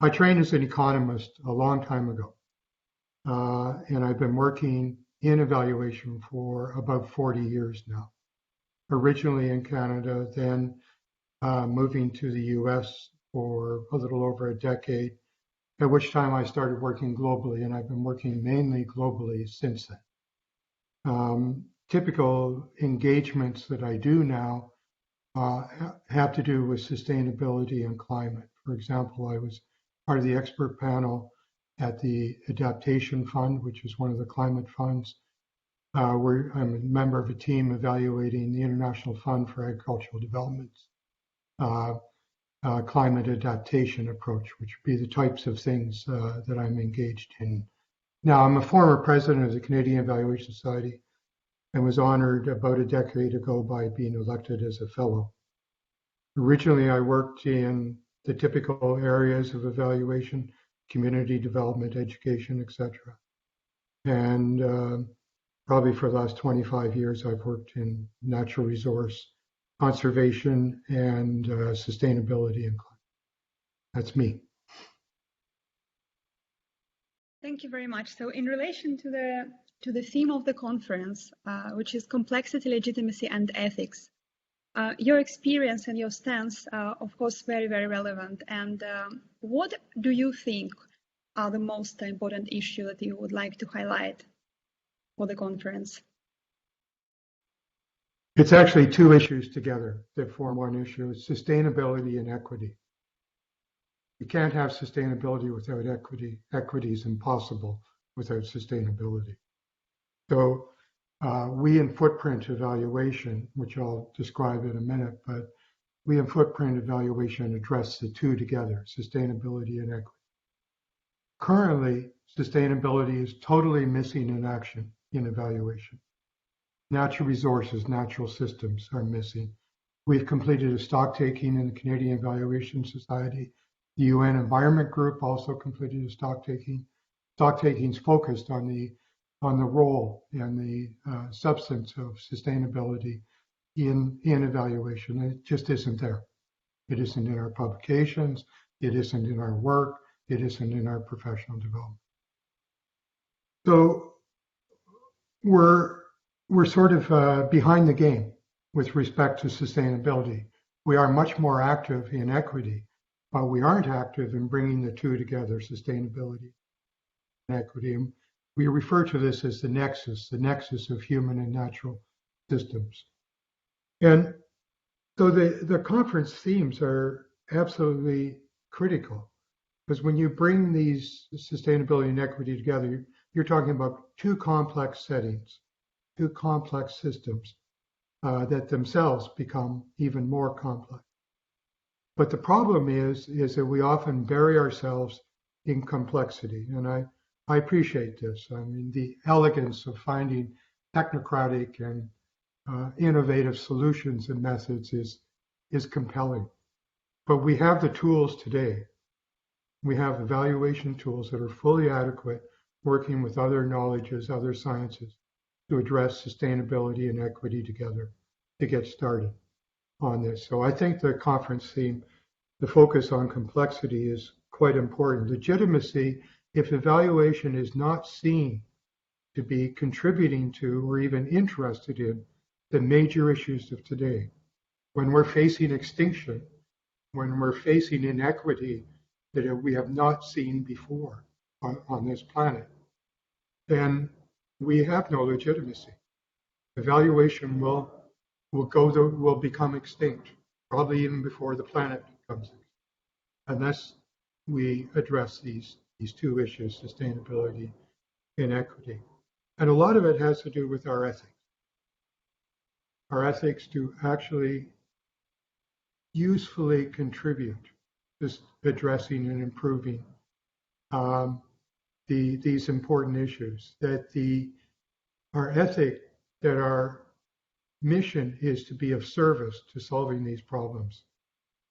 I trained as an economist a long time ago, and I've been working in evaluation for about 40 years now. Originally in Canada, then moving to the US for a little over a decade, at which time I started working globally, and I've been working mainly globally since then. Typical engagements that I do now have to do with sustainability and climate. For example, I was part of the expert panel at the Adaptation Fund, which is one of the climate funds, where I'm a member of a team evaluating the International Fund for Agricultural Development's climate adaptation approach, which would be the types of things that I'm engaged in. Now, I'm a former president of the Canadian Evaluation Society and was honored about a decade ago by being elected as a fellow. Originally, I worked in the typical areas of evaluation, community development, education, etc. And probably for the last 25 years, I've worked in natural resource conservation and sustainability and climate. That's me. Thank you very much. So in relation to the theme of the conference, which is complexity, legitimacy, and ethics, your experience and your stance are, of course, very, very relevant. And what do you think are the most important issues that you would like to highlight for the conference? It's actually two issues together that form one issue. It's sustainability and equity. You can't have sustainability without equity. Equity is impossible without sustainability. So we in footprint evaluation, which I'll describe in a minute, but we in footprint evaluation address the two together, sustainability and equity. Currently, sustainability is totally missing in action in evaluation. Natural resources, natural systems are missing. We've completed a stock taking in the Canadian Evaluation Society. The UN Environment Group also completed a stock taking. Stock taking's focused on the role and the substance of sustainability in evaluation. It just isn't there. It isn't in our publications. It isn't in our work. It isn't in our professional development. So we're sort of behind the game with respect to sustainability. We are much more active in equity, but we aren't active in bringing the two together, sustainability and equity. And we refer to this as the nexus of human and natural systems. And so the conference themes are absolutely critical, because when you bring these sustainability and equity together, you're talking about two complex settings, two complex systems that themselves become even more complex. But the problem is that we often bury ourselves in complexity. And I appreciate this. I mean, the elegance of finding technocratic and innovative solutions and methods is compelling. But we have the tools today. We have evaluation tools that are fully adequate, working with other knowledges, other sciences, to address sustainability and equity together to get started on this. So I think the conference theme, the focus on complexity, is quite important. Legitimacy, if evaluation is not seen to be contributing to or even interested in the major issues of today, when we're facing extinction, when we're facing inequity that we have not seen before on this planet, then we have no legitimacy. Evaluation will become extinct, probably even before the planet becomes extinct, unless we address these two issues, sustainability and equity. And a lot of it has to do with our ethics. Our ethics to actually usefully contribute to addressing and improving these important issues, that our ethic, that our mission is to be of service to solving these problems.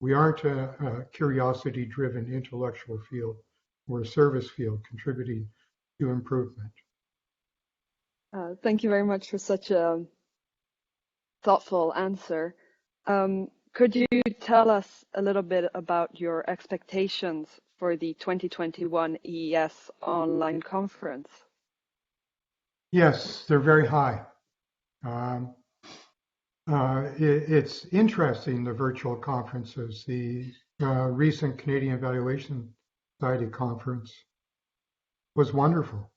We aren't a curiosity-driven intellectual field. We're a service field contributing to improvement. Thank you very much for such a thoughtful answer. Could you tell us a little bit about your expectations for the 2021 EES online conference? Yes, they're very high. Um, it's interesting, the virtual conferences. The recent Canadian Evaluation Society conference was wonderful.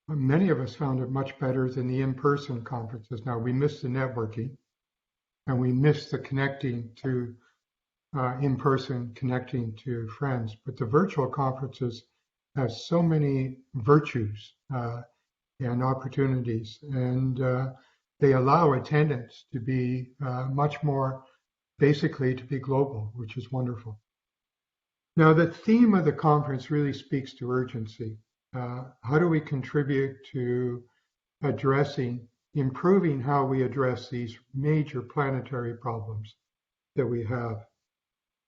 Many of us found it much better than the in-person conferences. Now, we missed the networking and we missed the connecting to in person, connecting to friends. But the virtual conferences have so many virtues and opportunities, and they allow attendance to be much more, basically to be global, which is wonderful. Now, the theme of the conference really speaks to urgency. How do we contribute to improving how we address these major planetary problems that we have?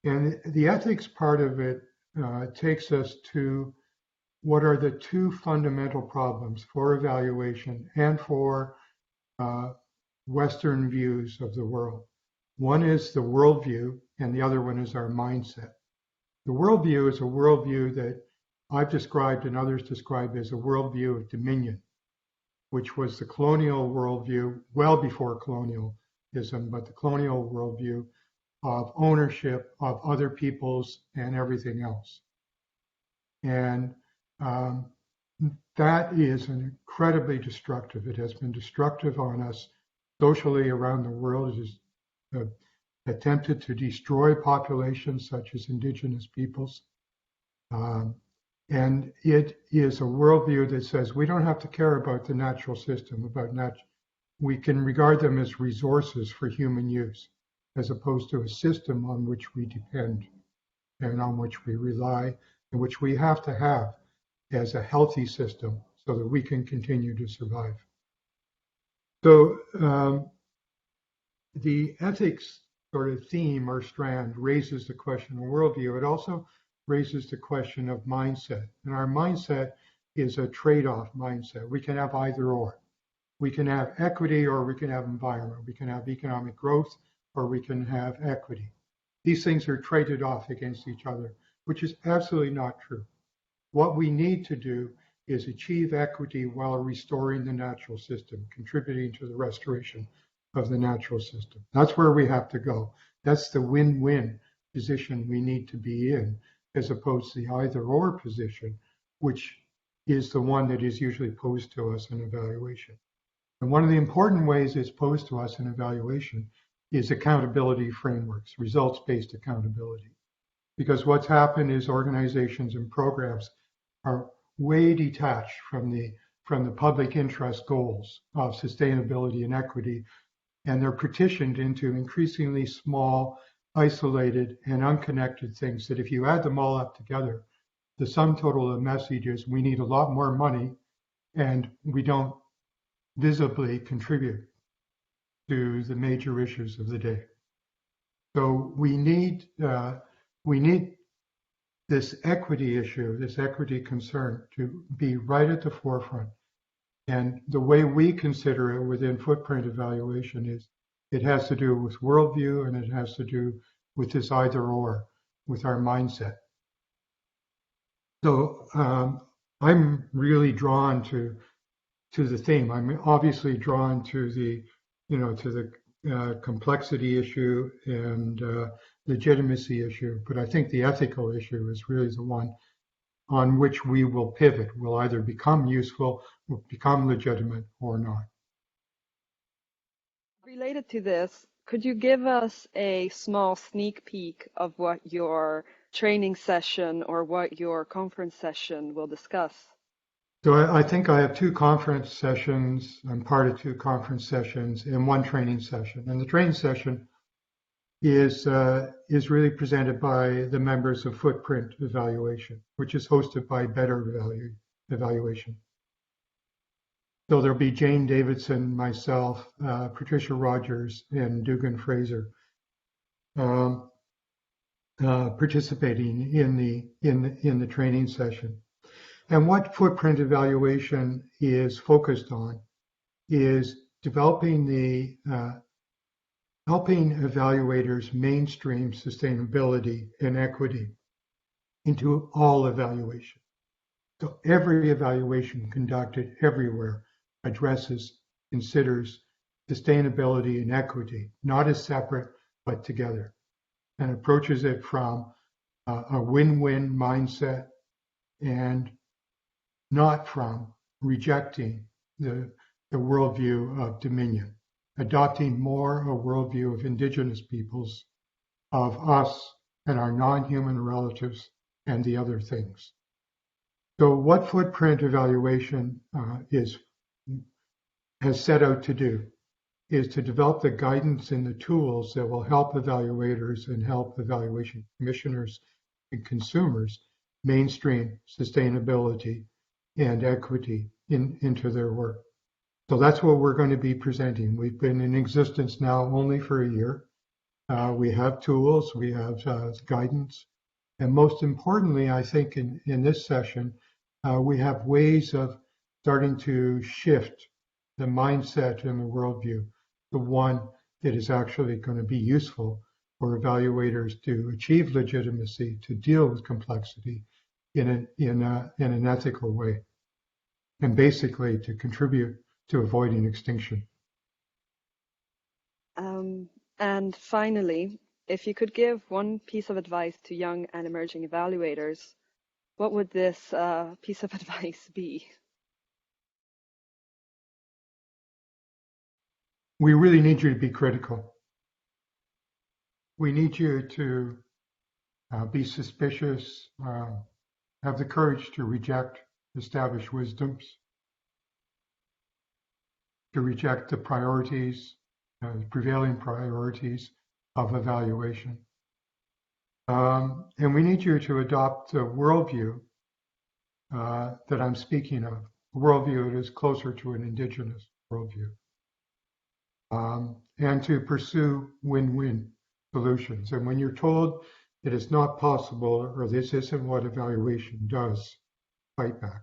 And the ethics part of it takes us to what are the two fundamental problems for evaluation and for Western views of the world. One is the worldview, and the other one is our mindset. The worldview is a worldview that I've described and others describe as a worldview of dominion, which was the colonial worldview well before colonialism, but the colonial worldview of ownership of other peoples and everything else. And that is incredibly destructive. It has been destructive on us socially around the world. It has attempted to destroy populations such as indigenous peoples. And it is a worldview that says we don't have to care about the natural system, we can regard them as resources for human use, as opposed to a system on which we depend and on which we rely, and which we have to have as a healthy system so that we can continue to survive. So the ethics sort of theme or strand raises the question of worldview. It also raises the question of mindset. And our mindset is a trade-off mindset. We can have either or. We can have equity or we can have environment. We can have economic growth or we can have equity. These things are traded off against each other, which is absolutely not true. What we need to do is achieve equity while restoring the natural system, contributing to the restoration of the natural system. That's where we have to go. That's the win-win position we need to be in, as opposed to the either-or position, which is the one that is usually posed to us in evaluation. And one of the important ways it's posed to us in evaluation is accountability frameworks, results-based accountability. Because what's happened is organizations and programs are way detached from the public interest goals of sustainability and equity, and they're partitioned into increasingly small, isolated, and unconnected things that if you add them all up together, the sum total of the message is we need a lot more money and we don't visibly contribute to the major issues of the day. So we need this equity issue, this equity concern to be right at the forefront. And the way we consider it within footprint evaluation is it has to do with worldview and it has to do with this either or, with our mindset. So I'm really drawn to the theme. I'm obviously drawn to the complexity issue and legitimacy issue, but I think the ethical issue is really the one on which we will pivot. We'll either become useful, or become legitimate, or not. Related to this, could you give us a small sneak peek of what your training session or what your conference session will discuss? So I think I have two conference sessions. I'm part of two conference sessions and one training session. And the training session is really presented by the members of Footprint Evaluation, which is hosted by Better Evaluation. So there'll be Jane Davidson, myself, Patricia Rogers, and Dugan Fraser participating in the training session. And what Footprint Evaluation is focused on is developing helping evaluators mainstream sustainability and equity into all evaluation. So every evaluation conducted everywhere addresses, considers sustainability and equity, not as separate, but together, and approaches it from a win-win mindset and not from rejecting the worldview of dominion, adopting more a worldview of indigenous peoples, of us and our non-human relatives and the other things. So what footprint evaluation has set out to do is to develop the guidance and the tools that will help evaluators and help evaluation commissioners and consumers mainstream sustainability and equity into their work. So that's what we're going to be presenting. We've been in existence now only for a year. We have tools, we have guidance, and most importantly, I think in this session, we have ways of starting to shift the mindset and the worldview, the one that is actually going to be useful for evaluators to achieve legitimacy, to deal with complexity in an ethical way, and basically to contribute to avoiding extinction. And finally, if you could give one piece of advice to young and emerging evaluators, what would this piece of advice be? We really need you to be critical. We need you to be suspicious, have the courage to reject established wisdoms, to reject the priorities, prevailing priorities of evaluation. And we need you to adopt the worldview that I'm speaking of, a worldview that is closer to an indigenous worldview, and to pursue win-win solutions. And when you're told that it's not possible or this isn't what evaluation does, fight back.